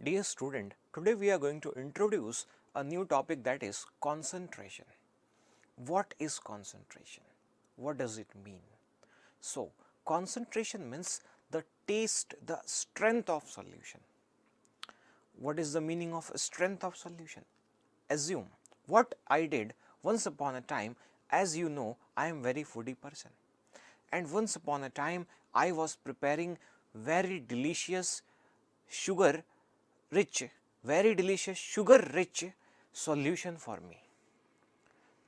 Dear student, today we are going to introduce a new topic, that is concentration. What is concentration? What does it mean? So, concentration means the taste, the strength of solution. What is the meaning of strength of solution? Assume what I did once upon a time. As you know, I am very foodie person, and once upon a time I was preparing very delicious sugar rich solution for me.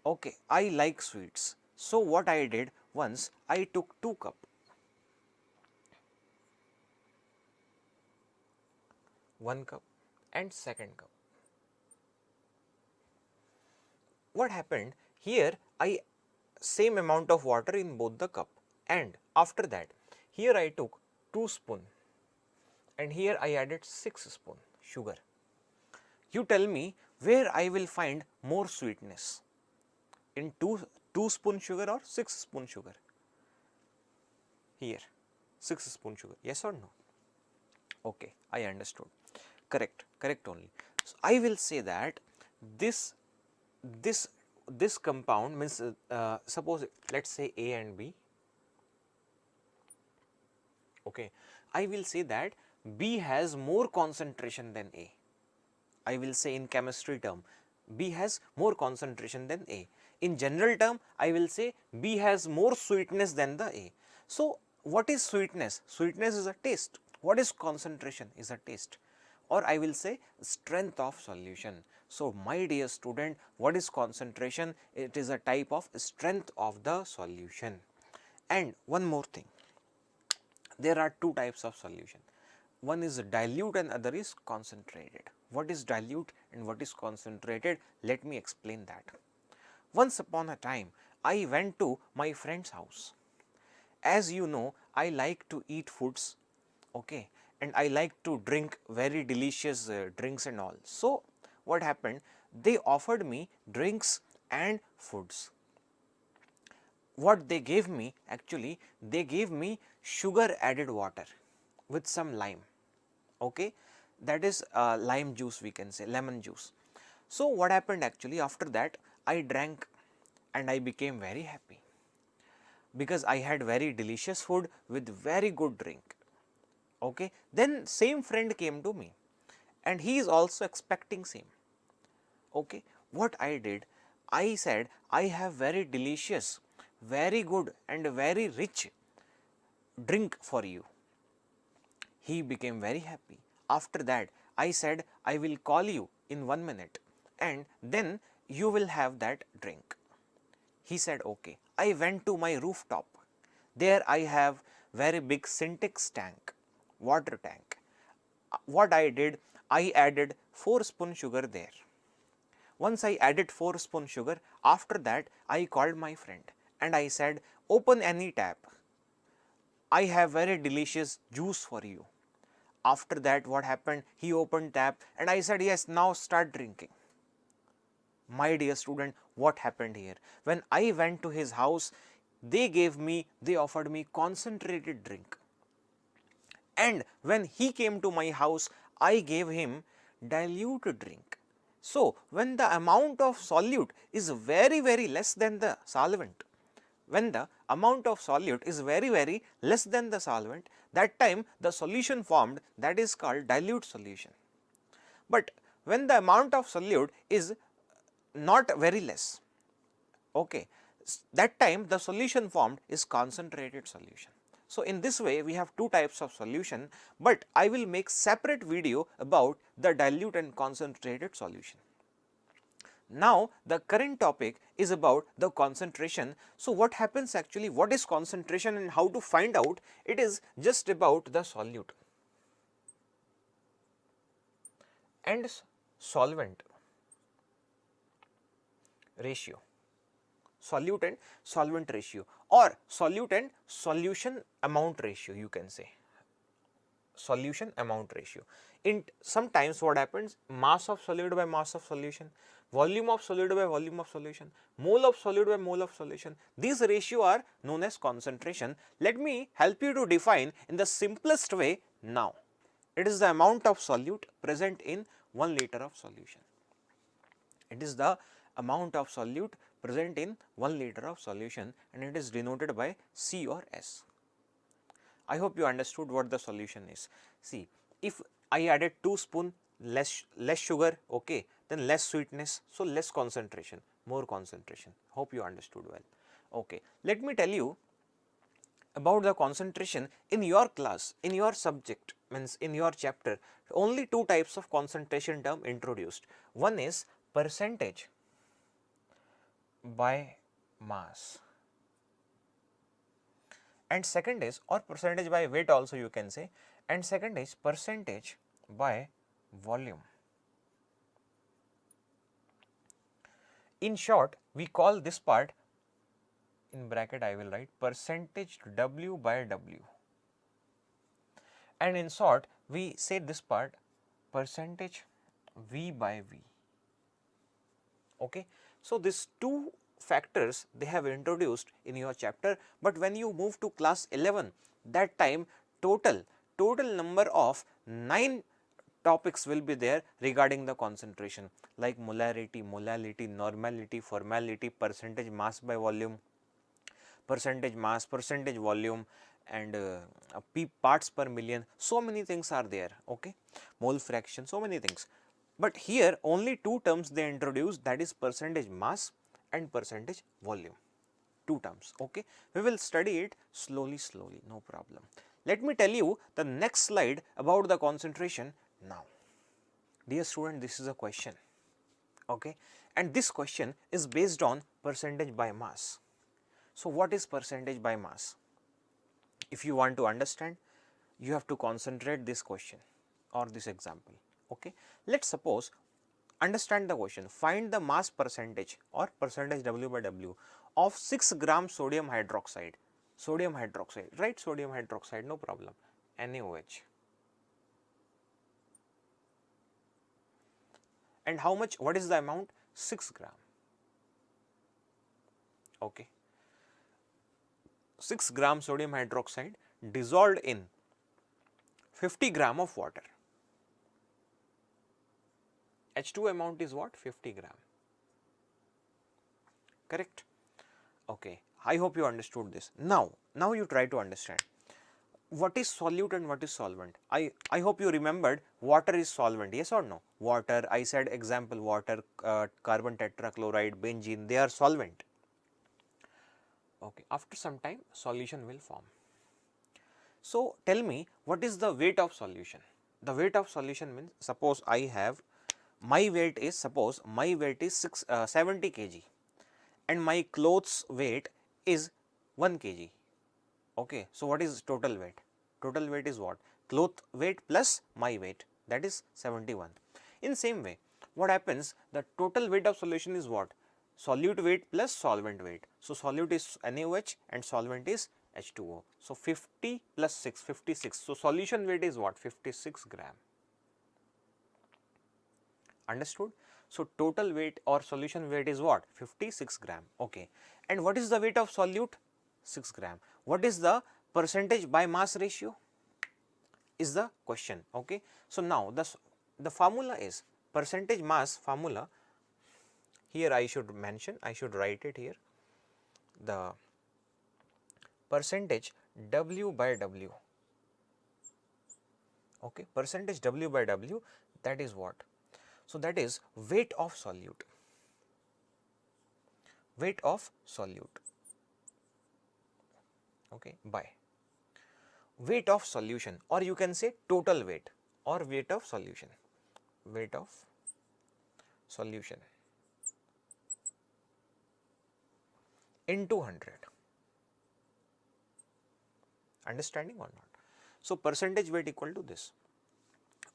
Okay, I like sweets. So what I did once, I took 2 cup, one cup and second cup. What happened here, I same amount of water in both the cup, and after that here I took 2 spoon and here I added 6 spoon sugar. You tell me where I will find more sweetness, in 2 spoon sugar or 6 spoon sugar? Here 6 spoon sugar, yes or no? Okay, I understood. Correct only. So I will say that this compound means suppose let us say A and B. Okay, I will say that B has more concentration than A. I will say in chemistry term, B has more concentration than A. In general term, I will say B has more sweetness than the A. So what is sweetness? Sweetness is a taste. What is concentration? Is a taste. Or I will say strength of solution. So my dear student, what is concentration? It is a type of strength of the solution. And one more thing, there are 2 types of solution. One is dilute and other is concentrated. What is dilute and what is concentrated? Let me explain that. Once upon a time, I went to my friend's house. As you know, I like to eat foods, okay, and I like to drink very delicious drinks and all. So what happened? They offered me drinks and foods. What they gave me, actually they gave me sugar added water with some lime, okay, that is lime juice, we can say lemon juice. So what happened actually, after that I drank and I became very happy, because I had very delicious food with very good drink. Okay, then same friend came to me and he is also expecting same. Okay, what I did, I said I have very delicious, very good and very rich drink for you. He became very happy. After that I said I will call you in 1 minute and then you will have that drink. He said okay. I went to my rooftop. There I have very big syntax tank, water tank. What I did, I added 4 spoon sugar there. Once I added 4 spoon sugar, after that I called my friend and I said, open any tap. I have very delicious juice for you. After that what happened? He opened tap and I said, yes, now start drinking. My dear student, what happened here? When I went to his house, they offered me concentrated drink. And when he came to my house, I gave him dilute drink. So when the amount of solute is very less than the solvent, when the amount of solute is very less than the solvent, that time the solution formed, that is called dilute solution. But when the amount of solute is not very less, okay, that time the solution formed is concentrated solution. So in this way we have 2 types of solution, but I will make separate video about the dilute and concentrated solution. Now the current topic is about the concentration. So what happens actually, what is concentration and how to find out? It is just about the solute and solvent ratio, solute and solvent ratio, or solute and solution amount ratio, you can say solution amount ratio. In sometimes what happens, mass of solute by mass of solution, volume of solute by volume of solution, mole of solute by mole of solution, these ratio are known as concentration. Let me help you to define in the simplest way now. It is the amount of solute present in 1 liter of solution. It is the amount of solute present in 1 liter of solution, and it is denoted by C or S. I hope you understood what the solution is. See, if I added 2 spoon less sugar, okay, then less sweetness, so less concentration, more concentration. Hope you understood well. Okay, let me tell you about the concentration in your class, in your subject, means in your chapter. Only 2 types of concentration term introduced. One is percentage by mass, and second is, or percentage by weight also you can say, and second is percentage by volume. In short, we call this part, in bracket I will write percentage W by W, and in short we say this part percentage V by V. Okay. So, these 2 factors they have introduced in your chapter, but when you move to class 11, that time total number of 9 topics will be there regarding the concentration, like molarity, molality, normality, formality, percentage mass by volume, percentage mass, percentage volume, and parts per million. So many things are there, okay, mole fraction, so many things. But here only 2 terms they introduce, that is percentage mass and percentage volume, 2 terms, okay. We will study it slowly, no problem. Let me tell you the next slide about the concentration now. Dear student, this is a question, okay, and this question is based on percentage by mass. So, what is percentage by mass? If you want to understand, you have to concentrate this question or this example, okay. Let us suppose, understand the question, find the mass percentage or percentage W by W of 6 gram sodium hydroxide, right, sodium hydroxide, no problem, NaOH. And how much, what is the amount? 6 gram, okay. 6 gram sodium hydroxide dissolved in 50 gram of water. H2 amount is what? 50 gram, correct? Okay, I hope you understood this. Now you try to understand what is solute and what is solvent. I hope you remembered water is solvent, yes or no? Water, I said example water, carbon tetrachloride, benzene, they are solvent. Okay, after some time solution will form. So, tell me what is the weight of solution? The weight of solution means, suppose I have, my weight is, suppose my weight is 70 kg and my clothes weight is 1 kg. Okay. So, what is total weight? Total weight is what? Cloth weight plus my weight, that is 71. In same way, what happens, the total weight of solution is what? Solute weight plus solvent weight. So, solute is NaOH and solvent is H2O. So, 50 plus 6, 56. So, solution weight is what? 56 gram. Understood? So, total weight or solution weight is what? 56 gram. Okay. And what is the weight of solute? 6 gram. What is the percentage by mass ratio? Is the question. Okay. So, now the formula is percentage mass formula. Here I should mention, I should write it here, the percentage W by W, okay, percentage W by W, that is what? So, that is weight of solute, okay, by weight of solution, or you can say total weight or weight of solution, into 100. Understanding or not? So, percentage weight equal to this.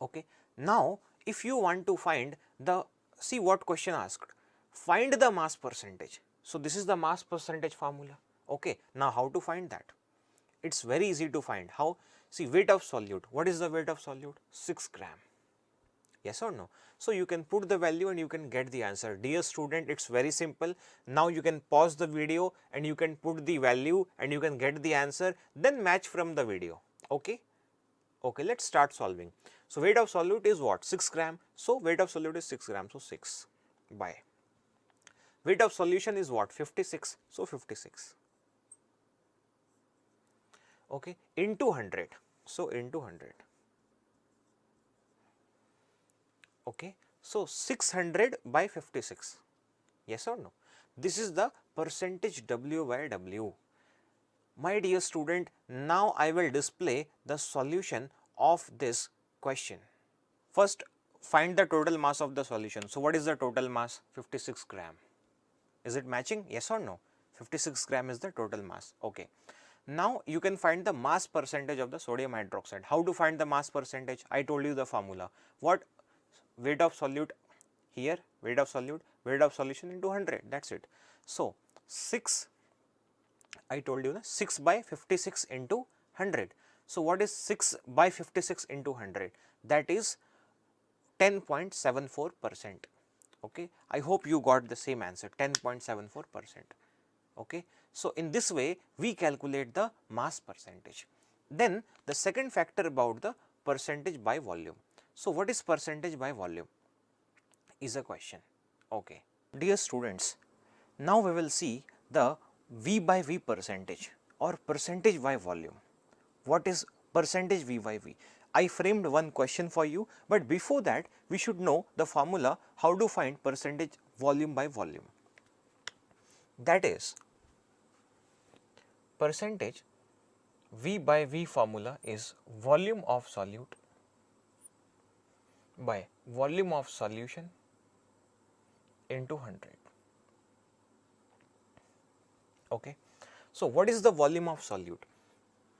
Okay. Now, if you want to find the, see what question asked, find the mass percentage. So, this is the mass percentage formula. Okay. Now, how to find that? It is very easy to find. How? See, weight of solute. What is the weight of solute? 6 gram. Yes or no? So, you can put the value and you can get the answer. Dear student, it is very simple. Now, you can pause the video and you can put the value and you can get the answer, then match from the video. Okay. Okay, let's start solving. So weight of solute is what? 6 gram. So weight of solute is 6 gram. So 6 by weight of solution is what? 56. So 56. Okay, into 100. So into 100. Okay, so 600 by 56. Yes or no? This is the percentage W by W. My dear student, now I will display the solution of this question. First, find the total mass of the solution. So what is the total mass? 56 gram. Is it matching? Yes or no? 56 gram is the total mass. Okay. Now you can find the mass percentage of the sodium hydroxide. How to find the mass percentage? I told you the formula. What? Weight of solute here, weight of solute, weight of solution into 100. That's it. So 6, I told you, 6 by 56 into 100. So what is 6 by 56 into 100? That is 10.74%. Okay, I hope you got the same answer, 10.74%. Okay, so in this way we calculate the mass percentage. Then the second factor about the percentage by volume. So what is percentage by volume is a question. Okay, dear students, now we will see the V by V percentage or percentage by volume. What is percentage V by V? I framed one question for you, but before that we should know the formula how to find percentage volume by volume. That is, percentage V by V formula is volume of solute by volume of solution into 100. Okay. So what is the volume of solute?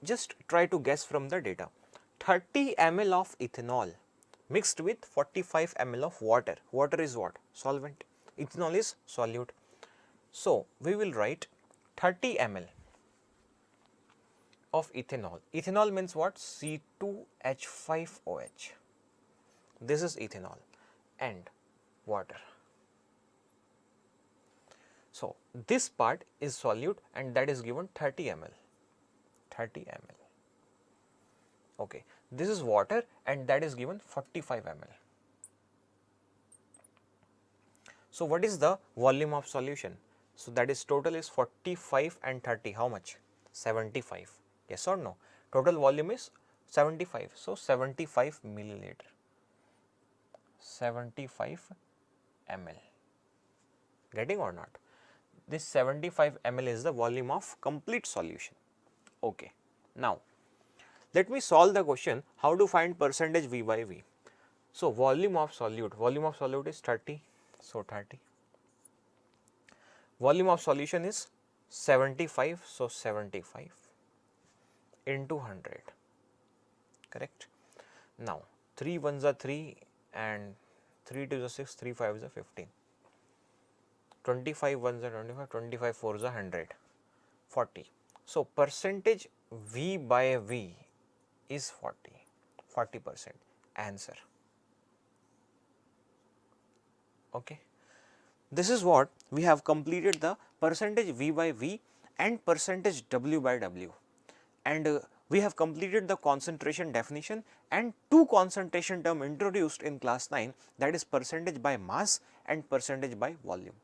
Just try to guess from the data. 30 ml of ethanol mixed with 45 ml of water. Water is what? Solvent. Ethanol is solute. So we will write 30 ml of ethanol. Ethanol means what? C2H5OH. This is ethanol and water. So this part is solute and that is given 30 ml. 30 ml. Okay, this is water and that is given 45 ml. So what is the volume of solution? So that is total is 45 and 30. How much? 75. Yes or no? Total volume is 75. So 75 milliliter. 75 ml. Getting or not? This 75 ml is the volume of complete solution. Okay. Now, let me solve the question how to find percentage V by V. So, volume of solute is 30. So, 30. Volume of solution is 75. So, 75 into 100. Correct. Now, 3 ones are 3 and 3 2s are 6, 3 5s are 15. 25 ones are 25, 25 fours are 100, 40. So percentage V by V is 40%. Answer. Okay. This is what we have completed the percentage V by V and percentage W by W. And we have completed the concentration definition and two concentration term introduced in class 9, that is percentage by mass and percentage by volume.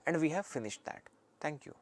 And we have finished that. Thank you.